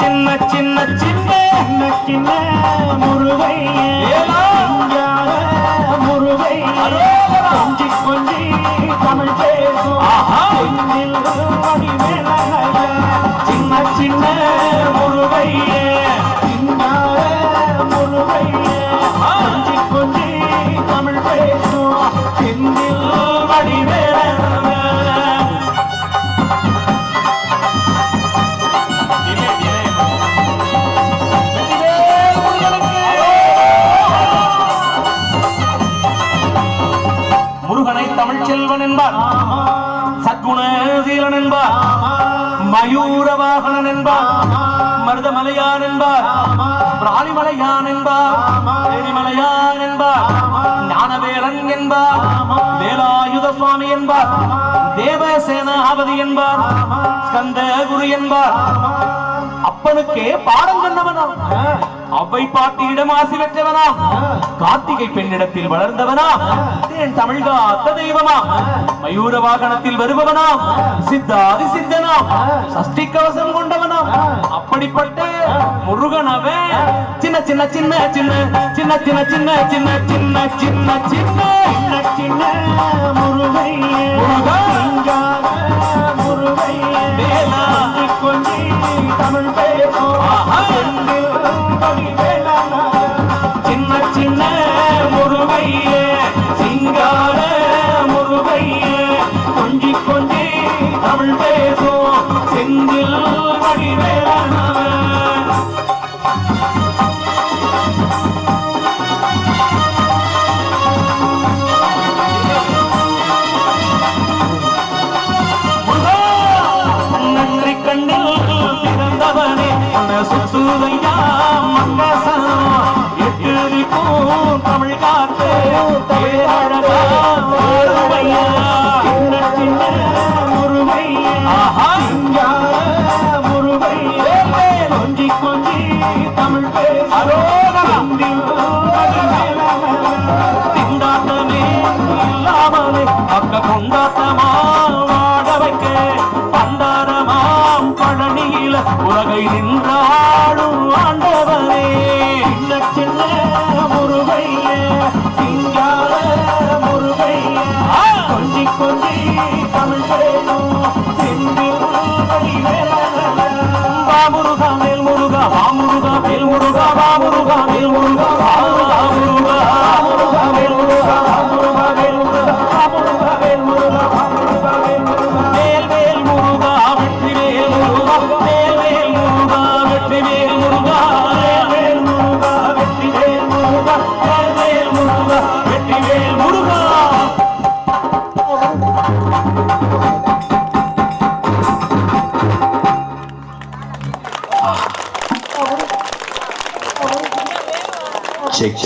சின்ன சின்ன சின்ன சின்ன முருகை முருகை கொஞ்சி கொஞ்சி தமிழ் பேசும் சின்ன சின்ன முருகை முருகை கொஞ்சி கொஞ்சி தமிழ் பேசும் செந்தில் வடிவேல தமிழ் செல்வன் என்பார், சத்குணசீலன் என்பார், மயூரவாகனன் என்பார், மருதமலையான் என்பார், பிராணிமலையான் என்பார், எரிமலையான் என்பார், ஞானவேலன் என்பார், வேலாயுத சுவாமி என்பார், தேவசேனாபதி என்பார், ஸ்கந்தகுரு என்பார். அப்பனுக்கே பாடம் சொன்னவனாம், அவ்வை பாட்டியிடம் ஆசி பெற்றவனாம், கார்த்திகை பெண்ணிடத்தில் வளர்ந்தவனாம், தேன் தமிழ் காத்த தெய்வமாம், மயூர வாகனத்தில் வருபவனாம், சித்தாதி சித்தனாம், சஷ்டி கவசம் கொண்டவனாம். அப்படிப்பட்ட முருகனவே சின்ன சின்ன சின்ன சின்ன சின்ன சின்ன சின்ன சின்ன சின்ன சின்ன சின்ன சின்ன முருகை முருகை வேலா கொஞ்சி தமிழ் பேசும் சின்ன சின்ன முருகையே சிங்கார முருகையே கொஞ்சி கொஞ்சி தமிழ் பேசும் செந்தில் வடிவேலன். நன்றி கண்ணில் பிறந்தவனே சுசுதையா தமிழ் காத்து கொஞ்சி கொஞ்சி தமிழ் திண்டாட்டமே இல்லாமலே அக்க கொண்டாட்டமா வாட வைக்க பண்டாரமாம் பழனியில உலகை நின்றாடும் ஆண்டவனே. சின்ன சின்ன முருகையே சிங்கார முருகையே கொஞ்சி கொஞ்சி தமிழ் பேசும்